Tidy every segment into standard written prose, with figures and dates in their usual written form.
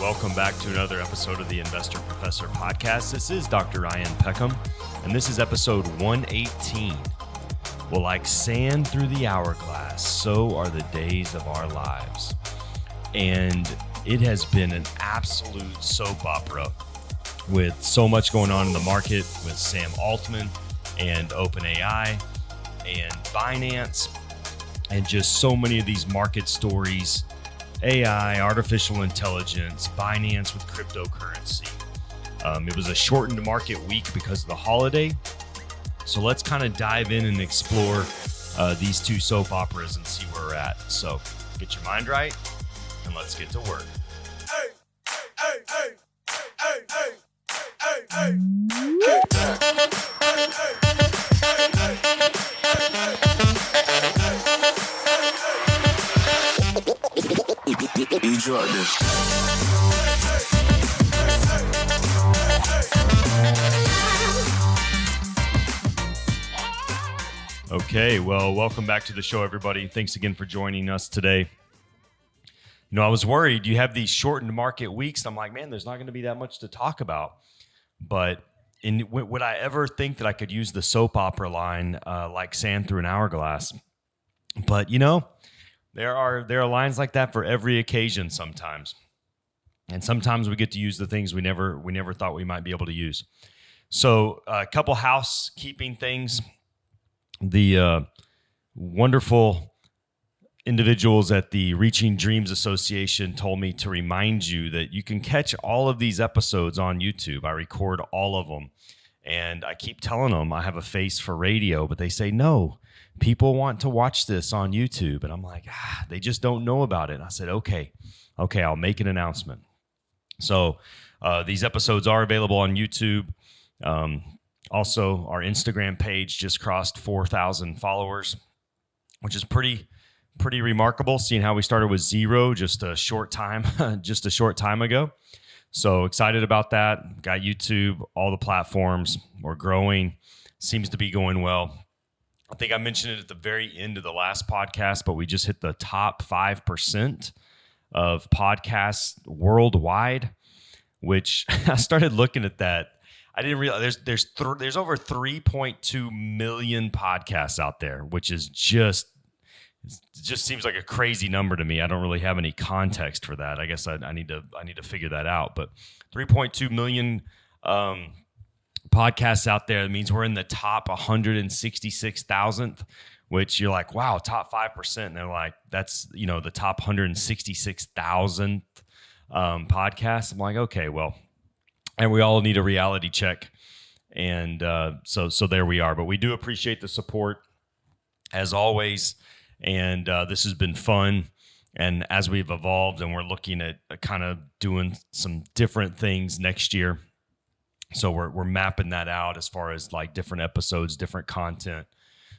Welcome back to another episode of the Investor Professor Podcast. This is Dr. Ryan Peckham, and this is episode 118. Well, like sand through the hourglass, so are the days of our lives. And it has been an absolute soap opera with so much going on in the market with Sam Altman and OpenAI and Binance and just so many of these market stories. AI, artificial intelligence, Binance with cryptocurrency. It was a shortened market week because of the holiday. So let's kind of dive in and explore these two soap operas and see where we're at. So get your mind right and let's get to work. You drop this. Okay, well, welcome back to the show, everybody. Thanks again for joining us today. You know, I was worried. You have these shortened market weeks. I'm like, man, there's not going to be that much to talk about. But would I ever think that I could use the soap opera line like sand through an hourglass? But, you know, there are lines like that for every occasion sometimes. And sometimes we get to use the things we never thought we might be able to use. So a couple housekeeping things. The wonderful individuals at the Reaching Dreams Association told me to remind you that you can catch all of these episodes on YouTube. I record all of them. And I keep telling them I have a face for radio, but they say, no, people want to watch this on YouTube. And I'm like, they just don't know about it. And I said, okay, I'll make an announcement. So these episodes are available on YouTube. Also, our Instagram page just crossed 4,000 followers, which is pretty remarkable, seeing how we started with 0 just a short time ago. So excited about that. Got YouTube, all the platforms. We're growing. Seems to be going well. I think I mentioned it at the very end of the last podcast, but we just hit the top 5% of podcasts worldwide, which I started looking at that. I didn't realize there's over 3.2 million podcasts out there, which is just seems like a crazy number to me. I don't really have any context for that. I guess I need to figure that out. But 3.2 million podcasts out there. It means we're in the top 166,000th, which you're like, wow, top 5%. And they're like, that's, you know, the top 166,000th podcast. I'm like, okay, well, and we all need a reality check. And so there we are. But we do appreciate the support as always. And this has been fun. And as we've evolved and we're looking at kind of doing some different things next year. So we're mapping that out as far as like different episodes, different content.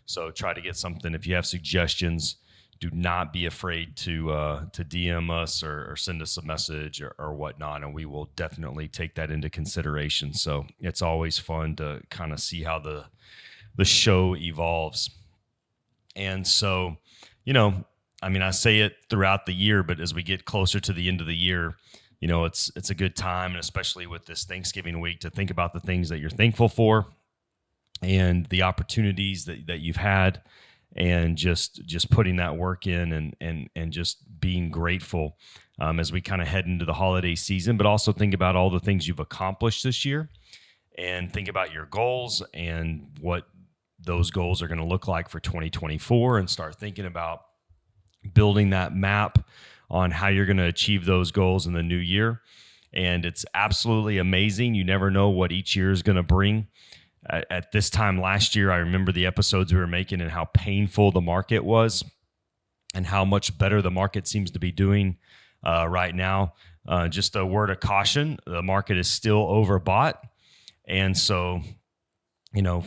So try to get something. If you have suggestions, do not be afraid to DM us or send us a message or whatnot, and we will definitely take that into consideration. So it's always fun to kind of see how the show evolves. And so, you know, I mean, I say it throughout the year, but as we get closer to the end of the year, you know, it's a good time, and especially with this Thanksgiving week, to think about the things that you're thankful for and the opportunities that you've had, and just putting that work in and just being grateful as we kind of head into the holiday season, but also think about all the things you've accomplished this year and think about your goals and what those goals are going to look like for 2024, and start thinking about building that map on how you're going to achieve those goals in the new year. And it's absolutely amazing. You never know what each year is going to bring. At this time last year, I remember the episodes we were making and how painful the market was and how much better the market seems to be doing right now. Just a word of caution, the market is still overbought. And so, you know,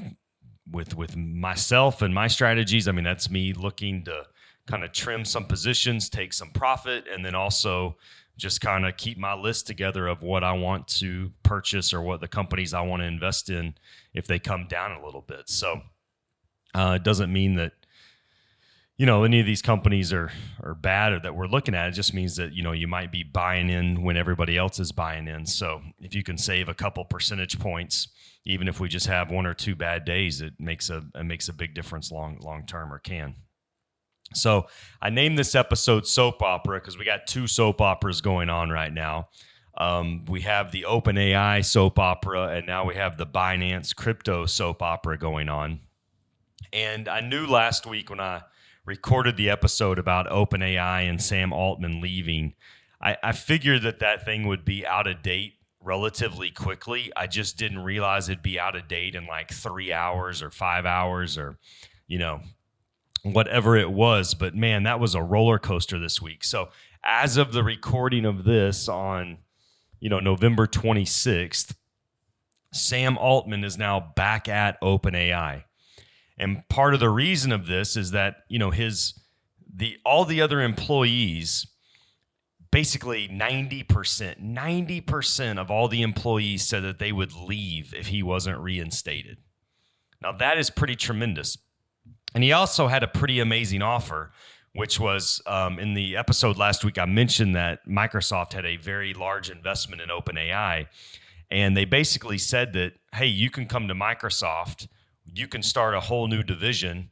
with myself and my strategies, I mean, that's me looking to kind of trim some positions, take some profit, and then also just kind of keep my list together of what I want to purchase or what the companies I want to invest in if they come down a little bit. So it doesn't mean that, any of these companies are bad or that we're looking at. It just means that, you might be buying in when everybody else is buying in. So if you can save a couple percentage points, even if we just have one or two bad days, it makes a big difference long term, or can. So I named this episode Soap Opera because we got two soap operas going on right now. We have the OpenAI soap opera, and now we have the Binance crypto soap opera going on. And I knew last week when I recorded the episode about OpenAI and Sam Altman leaving, I figured that thing would be out of date relatively quickly. I just didn't realize it'd be out of date in like 3 hours or 5 hours or, whatever it was. But man, that was a roller coaster this week. So as of the recording of this on, November 26th, Sam Altman is now back at OpenAI. And part of the reason of this is that, all the other employees, basically 90% of all the employees said that they would leave if he wasn't reinstated. Now that is pretty tremendous. And he also had a pretty amazing offer, which was in the episode last week, I mentioned that Microsoft had a very large investment in OpenAI. And they basically said that, hey, you can come to Microsoft, you can start a whole new division.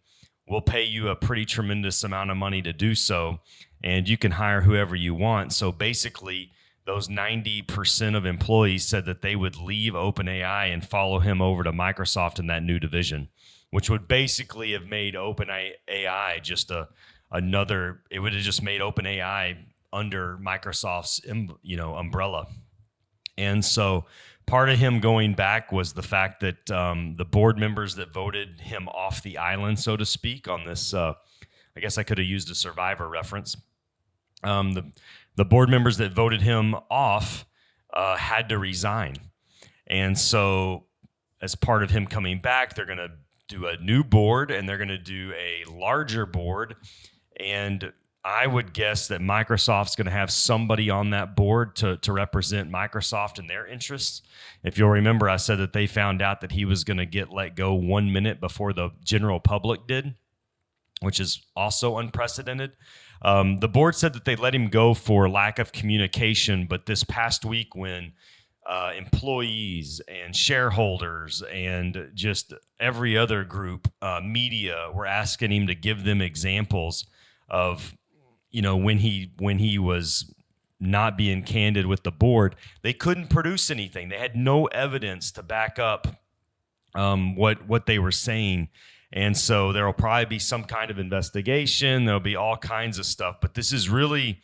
We'll pay you a pretty tremendous amount of money to do so, and you can hire whoever you want. So basically, those 90% of employees said that they would leave OpenAI and follow him over to Microsoft in that new division, which would basically have made OpenAI just another. It would have just made OpenAI under Microsoft's umbrella. And so part of him going back was the fact that the board members that voted him off the island, so to speak, on this, I guess I could have used a Survivor reference. The board members that voted him off had to resign. And so as part of him coming back, they're going to do a new board, and they're going to do a larger board. And I would guess that Microsoft's going to have somebody on that board to represent Microsoft and their interests. If you'll remember, I said that they found out that he was going to get let go 1 minute before the general public did, which is also unprecedented. The board said that they let him go for lack of communication, but this past week when employees and shareholders and just every other group, media, were asking him to give them examples of when he was not being candid with the board, they couldn't produce anything. They had no evidence to back up what they were saying. And so there will probably be some kind of investigation. There'll be all kinds of stuff. But this is really,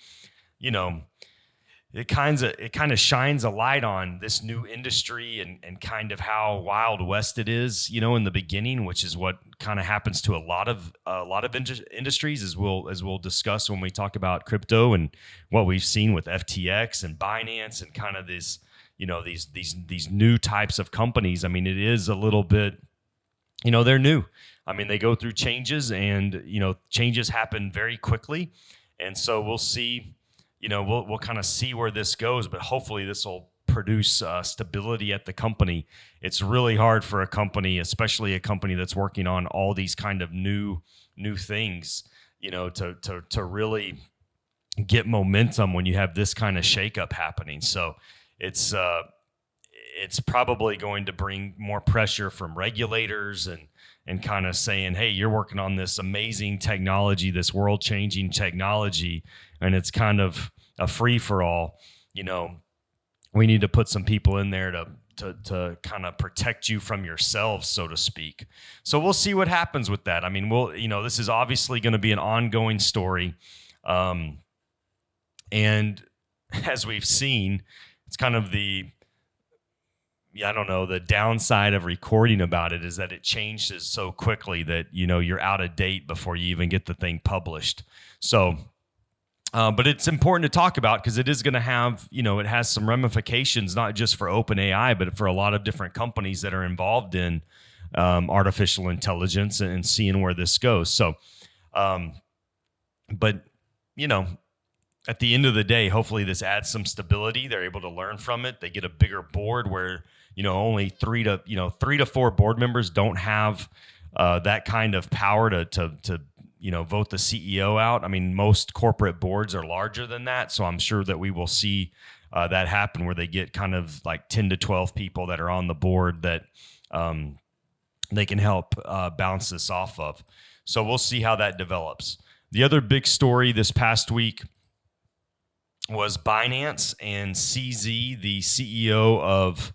it kind of shines a light on this new industry and kind of how Wild West it is, in the beginning, which is what kind of happens to a lot of industries, as we'll discuss when we talk about crypto and what we've seen with FTX and Binance and kind of this, these new types of companies. I mean, it is a little bit, they're new. I mean, they go through changes, and changes happen very quickly, and so we'll see. We'll kind of see where this goes, but hopefully this will produce stability at the company. It's really hard for a company, especially a company that's working on all these kind of new things, to really get momentum when you have this kind of shakeup happening. So it's probably going to bring more pressure from regulators and kind of saying, hey, you're working on this amazing technology, this world-changing technology, and it's kind of a free-for-all. We need to put some people in there to kind of protect you from yourselves, so to speak. So we'll see what happens with that. I mean, this is obviously going to be an ongoing story. And as we've seen, it's kind of the downside of recording about it is that it changes so quickly that, you're out of date before you even get the thing published. So, but it's important to talk about because it is going to have, it has some ramifications, not just for OpenAI, but for a lot of different companies that are involved in artificial intelligence and seeing where this goes. So, but, at the end of the day, hopefully this adds some stability. They're able to learn from it. They get a bigger board where, only 3 to 4 board members don't have that kind of power to vote the CEO out. I mean, most corporate boards are larger than that, so I'm sure that we will see that happen where they get kind of like 10 to 12 people that are on the board that they can help bounce this off of. So we'll see how that develops. The other big story this past week was Binance and CZ, the CEO of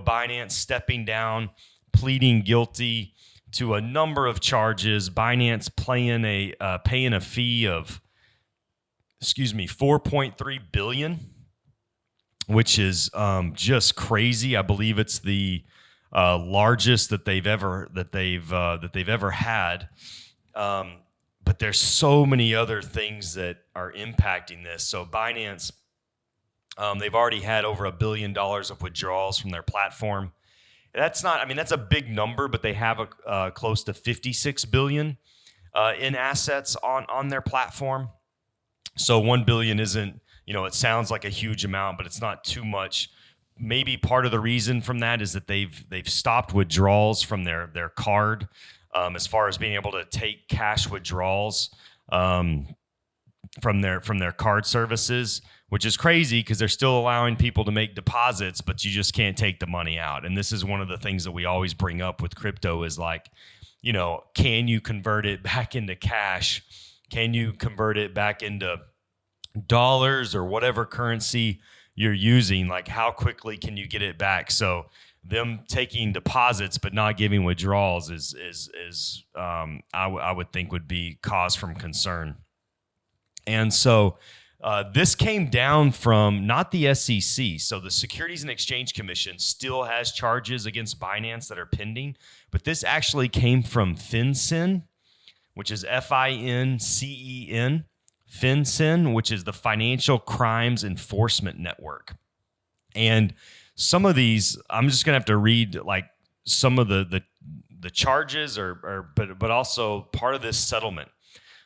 Binance, stepping down, pleading guilty to a number of charges. Binance paying a fee of $4.3 billion, which is just crazy. I believe it's the largest that they've ever had. But there's so many other things that are impacting this. So Binance, they've already had over $1 billion of withdrawals from their platform. That's a big number, but they have close to 56 billion in assets on their platform. So 1 billion isn't, it sounds like a huge amount, but it's not too much. Maybe part of the reason from that is that they've stopped withdrawals from their card, as far as being able to take cash withdrawals from their card services, which is crazy because they're still allowing people to make deposits, but you just can't take the money out. And this is one of the things that we always bring up with crypto is like, can you convert it back into cash? Can you convert it back into dollars or whatever currency you're using? Like, how quickly can you get it back? So them taking deposits but not giving withdrawals is I would think would be cause from concern. And so this came down from not the SEC. So the Securities and Exchange Commission still has charges against Binance that are pending, but this actually came from FinCEN, which is FINCEN, FinCEN, which is the Financial Crimes Enforcement Network. And some of these, I'm just going to have to read like some of the charges but also part of this settlement.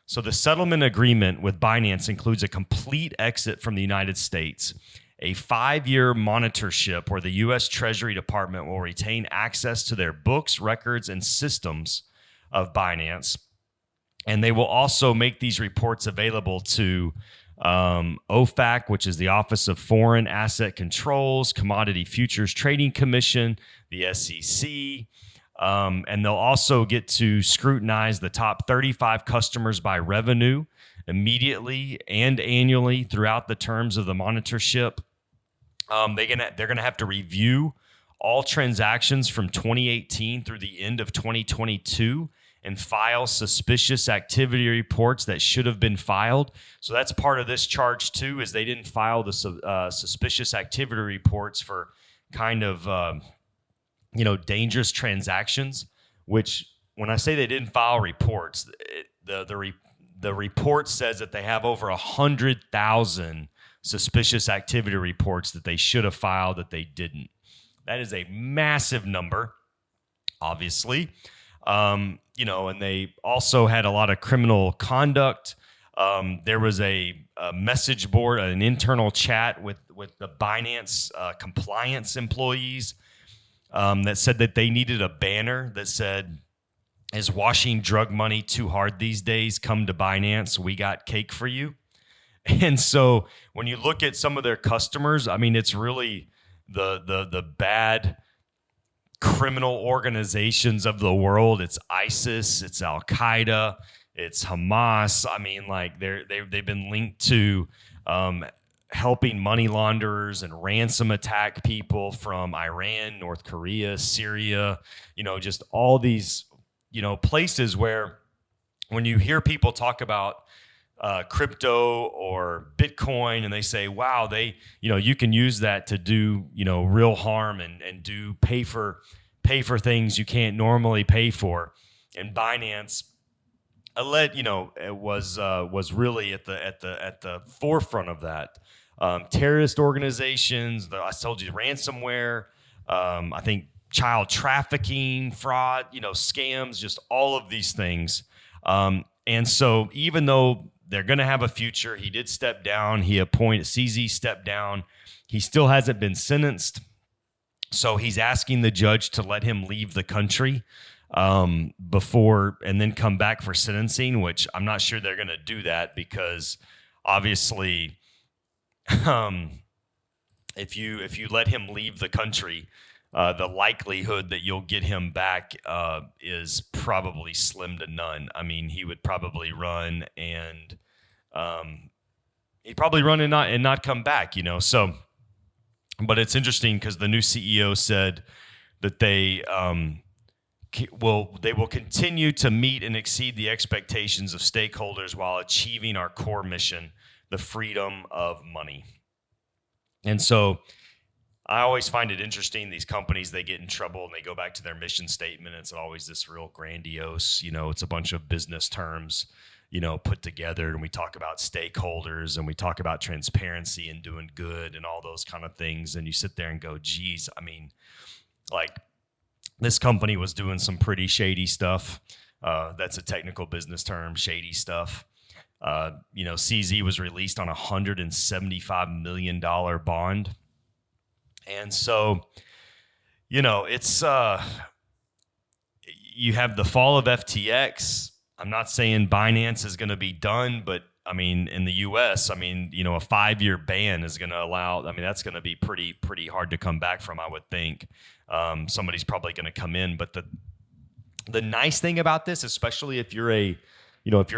So the settlement agreement with Binance includes a complete exit from the United States, a 5-year monitorship where the U.S. Treasury Department will retain access to their books, records, and systems of Binance. And they will also make these reports available to OFAC, which is the Office of Foreign Asset Controls, Commodity Futures Trading Commission, the SEC. And they'll also get to scrutinize the top 35 customers by revenue immediately and annually throughout the terms of the monitorship. They're gonna have to review all transactions from 2018 through the end of 2022 and file suspicious activity reports that should have been filed. So that's part of this charge too, is they didn't file the suspicious activity reports for kind of dangerous transactions, which when I say they didn't file reports, the report says that they have over 100,000 suspicious activity reports that they should have filed that they didn't. That is a massive number, obviously. And they also had a lot of criminal conduct. There was a message board, an internal chat with the Binance compliance employees that said that they needed a banner that said, "Is washing drug money too hard these days? Come to Binance. We got cake for you." And so when you look at some of their customers, I mean, it's really the bad criminal organizations of the world. It's ISIS, it's Al Qaeda, it's Hamas. I mean, like they've been linked to helping money launderers and ransom attack people from Iran, North Korea, Syria, just all these, places where when you hear people talk about crypto or Bitcoin and they say, wow, you can use that to do, real harm and do pay for things you can't normally pay for. And Binance, it was really at the forefront of that. Terrorist organizations, I told you, ransomware, I think child trafficking, fraud, scams, just all of these things. And so even though they're going to have a future, he did step down. CZ stepped down. He still hasn't been sentenced. So he's asking the judge to let him leave the country. before and then come back for sentencing, which I'm not sure they're going to do that because obviously, if you let him leave the country, the likelihood that you'll get him back is probably slim to none. I mean, he would probably run and and not come back, So, but it's interesting because the new CEO said that they will continue to meet and exceed the expectations of stakeholders while achieving our core mission, the freedom of money. And so I always find it interesting, these companies, they get in trouble and they go back to their mission statement. It's always this real grandiose, it's a bunch of business terms, put together. And we talk about stakeholders and we talk about transparency and doing good and all those kind of things. And you sit there and go, geez, I mean, like this company was doing some pretty shady stuff. That's a technical business term, shady stuff. CZ was released on a $175 million bond. And so, it's, you have the fall of FTX. I'm not saying Binance is going to be done, but I mean, in the US, a 5-year ban is going to allow, that's going to be pretty hard to come back from, I would think. Somebody's probably going to come in, but the nice thing about this, especially if you're a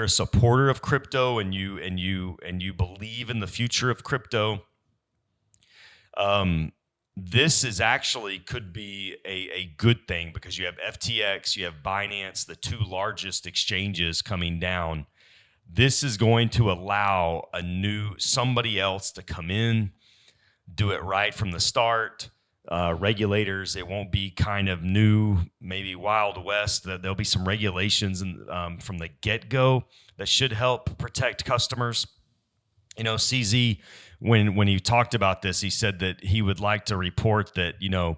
supporter of crypto and you believe in the future of crypto, this is actually could be a good thing because you have FTX, you have Binance, the two largest exchanges coming down. This is going to allow somebody else to come in, do it right from the start. Regulators, it won't be kind of new, maybe Wild West. There'll be some regulations from the get-go that should help protect customers. CZ, when he talked about this, he said that he would like to report that, that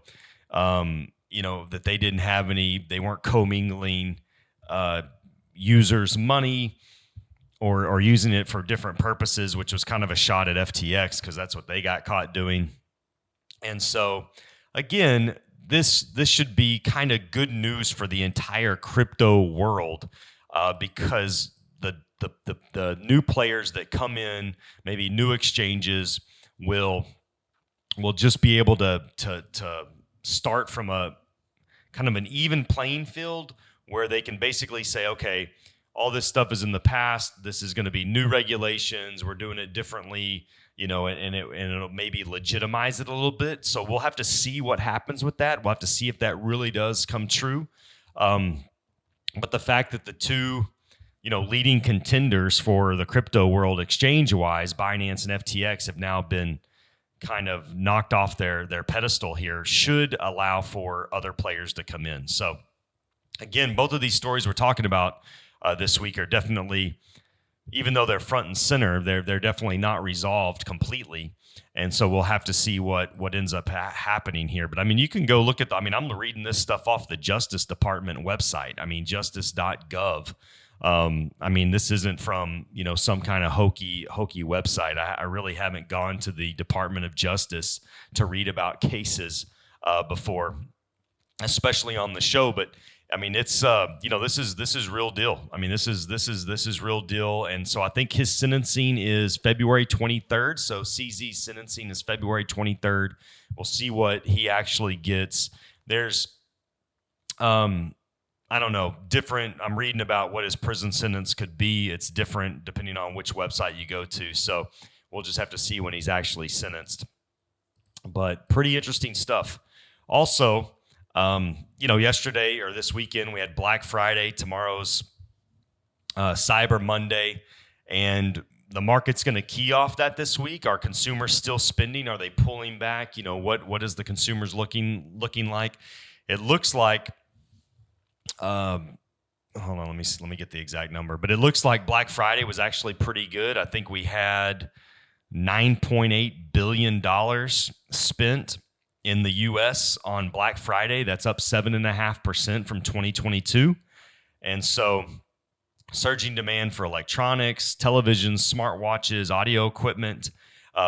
they weren't commingling users' money or using it for different purposes, which was kind of a shot at FTX because that's what they got caught doing. And so, again, this should be kind of good news for the entire crypto world because the new players that come in, maybe new exchanges, will just be able to start from a kind of an even playing field where they can basically say, okay, all this stuff is in the past. This is going to be new regulations. We're doing it differently. And it'll maybe legitimize it a little bit. So we'll have to see what happens with that. We'll have to see if that really does come true. But the fact that the two, leading contenders for the crypto world exchange-wise, Binance and FTX, have now been kind of knocked off their pedestal here, should allow for other players to come in. So again, both of these stories we're talking about this week are definitely, even though they're front and center, they're definitely not resolved completely. And so we'll have to see what ends up happening here. But you can go look at I'm reading this stuff off the Justice Department website. Justice.gov. This isn't from, some kind of hokey website. I really haven't gone to the Department of Justice to read about cases before, especially on the show. But it's this is real deal. This is real deal. And so I think his sentencing is February 23rd. So CZ's sentencing is February 23rd. We'll see what he actually gets. There's I don't know, different. I'm reading about what his prison sentence could be. It's different depending on which website you go to. So we'll just have to see when he's actually sentenced. But pretty interesting stuff. Also, yesterday or this weekend, we had Black Friday. Tomorrow's Cyber Monday. And the market's going to key off that this week. Are consumers still spending? Are they pulling back? What is the consumers looking like? It looks like, hold on, let me get the exact number. But it looks like Black Friday was actually pretty good. I think we had $9.8 billion spent in the U.S. on Black Friday. That's up 7.5% from 2022. And so surging demand for electronics, televisions, smartwatches, audio equipment.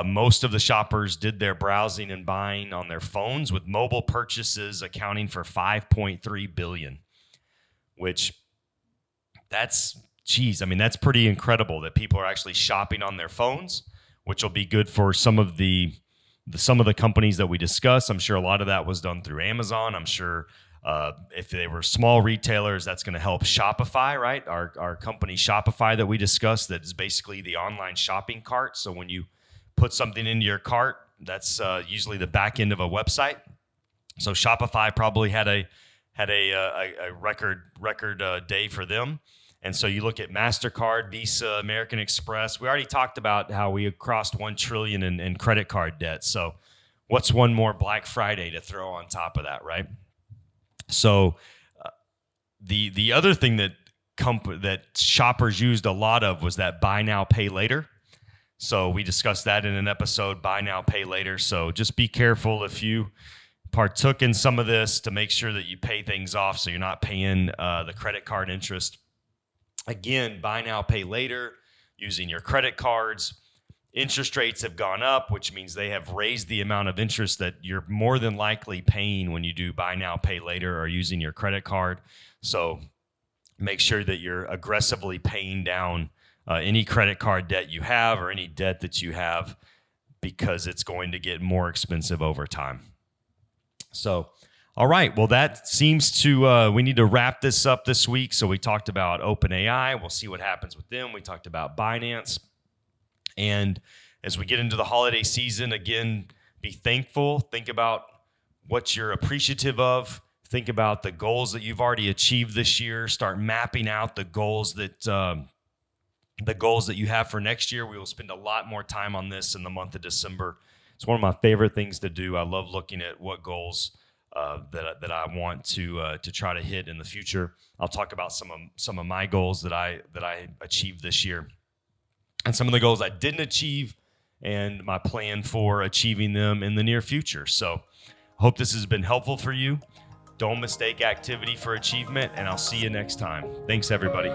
Most of the shoppers did their browsing and buying on their phones, with mobile purchases accounting for $5.3 billion. which that's pretty incredible that people are actually shopping on their phones, which will be good for some of the companies that we discuss. I'm sure a lot of that was done through Amazon. I'm sure if they were small retailers, that's going to help Shopify, right? Our company Shopify that we discussed, that is basically the online shopping cart. So when you put something into your cart, that's usually the back end of a website. So Shopify probably had a record day for them. And so you look at MasterCard, Visa, American Express. We already talked about how we crossed $1 trillion in credit card debt. So what's one more Black Friday to throw on top of that, right? So the other thing that shoppers used a lot of was that buy now, pay later. So we discussed that in an episode, buy now, pay later. So just be careful if you partook in some of this, to make sure that you pay things off so you're not paying the credit card interest. Again, buy now, pay later, using your credit cards. Interest rates have gone up, which means they have raised the amount of interest that you're more than likely paying when you do buy now, pay later or using your credit card. So make sure that you're aggressively paying down any credit card debt you have or any debt that you have, because it's going to get more expensive over time. So, all right. Well, that seems to, we need to wrap this up this week. So we talked about OpenAI. We'll see what happens with them. We talked about Binance. And as we get into the holiday season, again, be thankful. Think about what you're appreciative of. Think about the goals that you've already achieved this year. Start mapping out the goals that you have for next year. We will spend a lot more time on this in the month of December. It's one of my favorite things to do. I love looking at what goals that I want to try to hit in the future. I'll talk about some of my goals that I achieved this year, and some of the goals I didn't achieve, and my plan for achieving them in the near future. So, hope this has been helpful for you. Don't mistake activity for achievement, and I'll see you next time. Thanks, everybody.